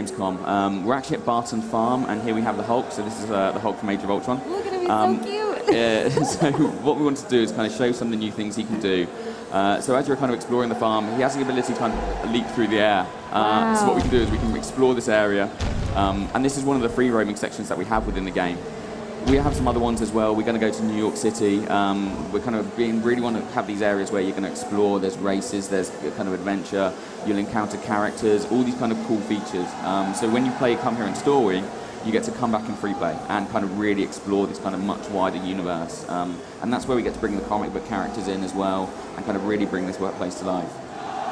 Gamescom. We're actually at Barton Farm, and here we have the Hulk. So this is the Hulk from Age of Ultron. Look at him, he's so cute. So what we want to do is kind of show some of the new things he can do. So as you're kind of exploring the farm, he has the ability to kind of leap through the air. Wow. So what we can do is we can explore this area, and this is one of the free roaming sections that we have within the game. We have some other ones as well. We're going to go to New York City. We're kind of really want to have these areas where you're going to explore. There's races, there's kind of adventure. You'll encounter characters, all these kind of cool features. So when you come here in story, you get to come back in free play and kind of really explore this kind of much wider universe. And that's where we get to bring the comic book characters in as well and kind of really bring this workplace to life.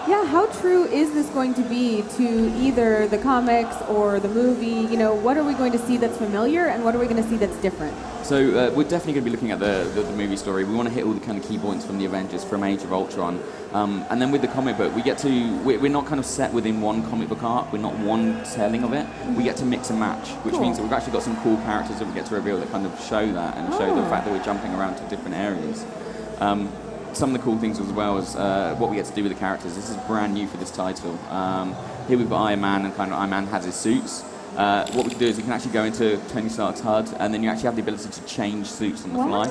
Yeah, how true is this going to be to either the comics or the movie? You know, what are we going to see that's familiar and what are we going to see that's different? So we're definitely going to be looking at the movie story. We want to hit all the kind of key points from the Avengers, from Age of Ultron. And then with the comic book, we're not kind of set within one comic book arc. We're not one telling of it. We get to mix and match, which means that we've actually got some cool characters that we get to reveal that kind of show that and show the fact that we're jumping around to different areas. Some of the cool things as well is what we get to do with the characters. This is brand new for this title. Here we've got Iron Man, and kind of Iron Man has his suits. What we can do is we can actually go into Tony Stark's HUD, and then you actually have the ability to change suits on the fly.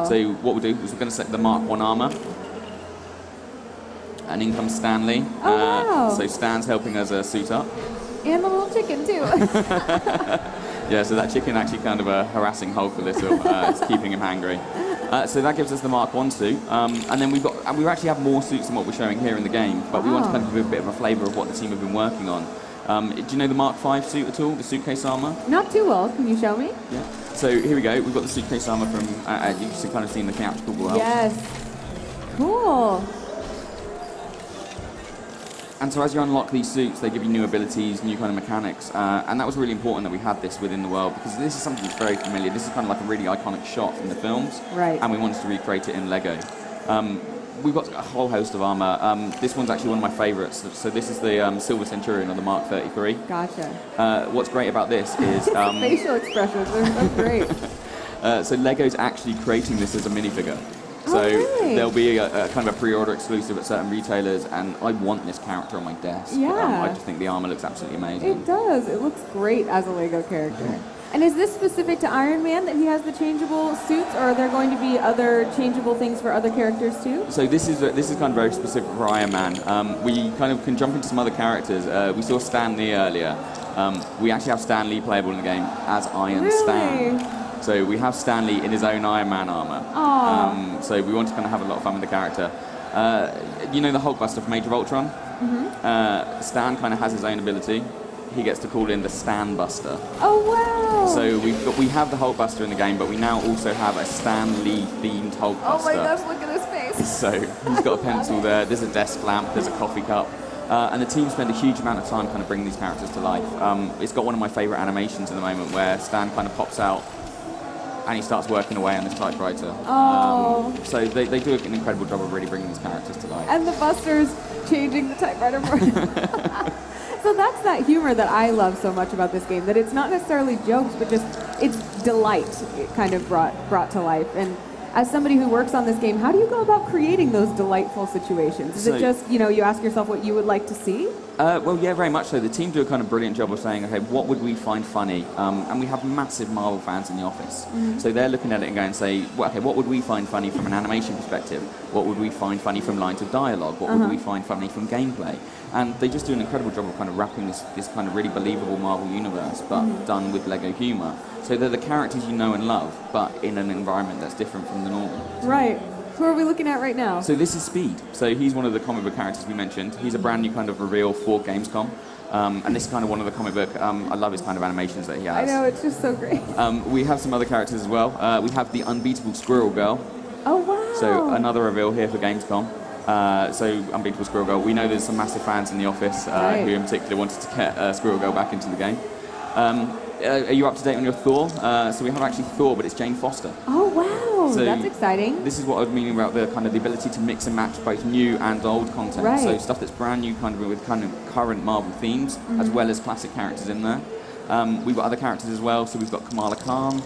So what we'll do is we're going to select the Mark 1 armor, and in comes Stanley. So Stan's helping us suit up. And the little chicken too. Yeah, so that chicken actually kind of harassing Hulk a little. It's keeping him hangry. So that gives us the Mark 1 suit, and then we actually have more suits than what we're showing here in the game, but we want to kind of give a bit of a flavour of what the team have been working on. Do you know the Mark 5 suit at all, the suitcase armour? Not too well, can you show me? Yeah. So here we go, we've got the suitcase armour from, you've kind of seen the theatrical world. Yes. Cool. And so as you unlock these suits, they give you new abilities, new kind of mechanics, and that was really important that we had this within the world, because this is something that's very familiar. This is kind of like a really iconic shot from the films, and we wanted to recreate it in Lego. We've got a whole host of armour. This one's actually one of my favourites. So this is the Silver Centurion of the Mark 33. Gotcha. What's great about this is... facial expressions are so great. So Lego's actually creating this as a minifigure. So really? There'll be a kind of a pre-order exclusive at certain retailers, and I want this character on my desk. Yeah. I just think the armor looks absolutely amazing. It does. It looks great as a Lego character. And is this specific to Iron Man that he has the changeable suits, or are there going to be other changeable things for other characters too? So this is kind of very specific for Iron Man. We kind of can jump into some other characters. We saw Stan Lee earlier. We actually have Stan Lee playable in the game as Iron Stan. So we have Stan Lee in his own Iron Man armor. So we want to kind of have a lot of fun with the character. You know the Hulkbuster from Age of Ultron? Stan kind of has his own ability. He gets to call in the Stan Buster. Oh wow! So we have the Hulkbuster in the game, but we now also have a Stan Lee themed Hulkbuster. Oh my gosh! Look at his face. So he's got a pencil there. There's a desk lamp. There's a coffee cup. And the team spend a huge amount of time kind of bringing these characters to life. It's got one of my favourite animations at the moment, where Stan kind of pops out and he starts working away on his typewriter. So they do an incredible job of really bringing these characters to life. And the Buster's changing the typewriter for him. So that's that humor that I love so much about this game, that it's not necessarily jokes, but just it's delight kind of brought to life. And as somebody who works on this game, how do you go about creating those delightful situations? Is it just, you ask yourself what you would like to see? Well, yeah, very much so. The team do a kind of brilliant job of saying, okay, what would we find funny? And we have massive Marvel fans in the office. So they're looking at it and going, say, well, okay, what would we find funny from an animation perspective? What would we find funny from lines of dialogue? What would we find funny from gameplay? And they just do an incredible job of kind of wrapping this kind of really believable Marvel universe, but done with Lego humor. So they're the characters you know and love, but in an environment that's different from the normal. Right. Who are we looking at right now? So this is Speed. So he's one of the comic book characters we mentioned. He's a brand new kind of reveal for Gamescom. And this is kind of one of the comic book, I love his kind of animations that he has. I know, it's just so great. We have some other characters as well. We have the Unbeatable Squirrel Girl. Oh, wow. So another reveal here for Gamescom. So Unbeatable Squirrel Girl. We know there's some massive fans in the office who in particular wanted to get Squirrel Girl back into the game. Are you up to date on your Thor? So we have actually Thor, but it's Jane Foster. Oh, wow. So that's exciting. This is what I was meaning about the kind of the ability to mix and match both new and old content. So stuff that's brand new kind of with kind of current Marvel themes, as well as classic characters in there. We've got other characters as well. So we've got Kamala Khan.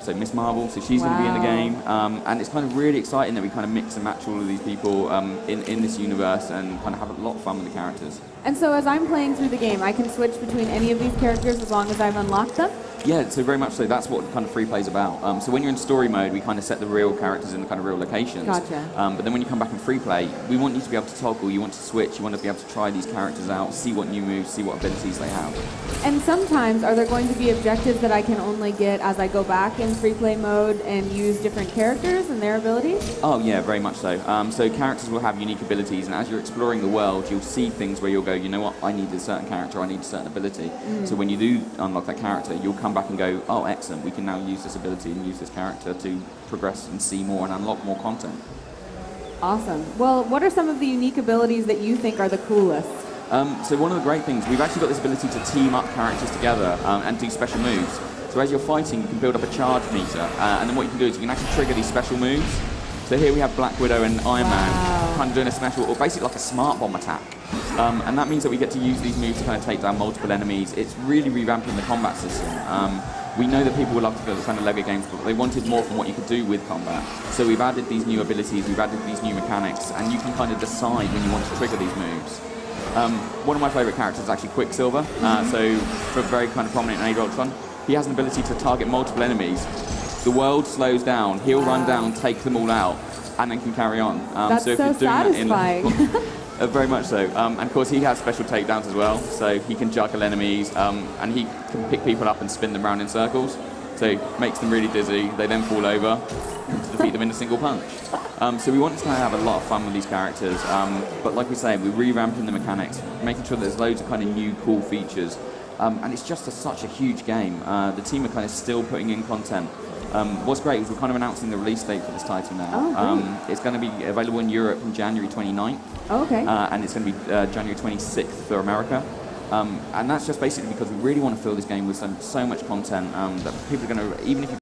So Miss Marvel, so she's going to be in the game. And it's kind of really exciting that we kind of mix and match all of these people in this universe and kind of have a lot of fun with the characters. And so as I'm playing through the game, I can switch between any of these characters as long as I've unlocked them? Yeah, so very much so. That's what kind of free play is about. So when you're in story mode, we kind of set the real characters in the kind of real locations. Gotcha. But then when you come back in free play, we want you to be able to toggle, you want to switch, you want to be able to try these characters out, see what new moves, see what abilities they have. And sometimes, are there going to be objectives that I can only get as I go back in free play mode and use different characters and their abilities? Oh yeah, very much so. So characters will have unique abilities, and as you're exploring the world, you'll see things where you'll go, you know what, I need a certain character, I need a certain ability. So when you do unlock that character, you'll come back and go, oh, excellent, we can now use this ability and use this character to progress and see more and unlock more content. Awesome. Well, what are some of the unique abilities that you think are the coolest? So one of the great things, we've actually got this ability to team up characters together and do special moves. So as you're fighting, you can build up a charge meter, and then what you can do is you can actually trigger these special moves. So here we have Black Widow and Iron Man kind of doing a special, or basically like a smart bomb attack. And that means that we get to use these moves to kind of take down multiple enemies. It's really revamping the combat system. We know that people would love to build kind of LEGO games, but they wanted more from what you could do with combat. So we've added these new abilities, we've added these new mechanics, and you can kind of decide when you want to trigger these moves. One of my favourite characters is actually Quicksilver. So for a very kind of prominent in Age of Ultron, he has an ability to target multiple enemies. The world slows down, he'll run down, take them all out, and then can carry on. That's so satisfying. Very much so. And of course he has special takedowns as well, so he can juggle enemies, and he can pick people up and spin them around in circles. So he makes them really dizzy, they then fall over to defeat them in a single punch. So we want to kind of have a lot of fun with these characters, but like we say, we're revamping the mechanics, making sure there's loads of kind of new cool features. And it's just such a huge game. The team are kind of still putting in content. What's great is we're kind of announcing the release date for this title now. It's going to be available in Europe on January 29th. Okay. And it's going to be January 26th for America. And that's just basically because we really want to fill this game with so much content that people are going to, even if you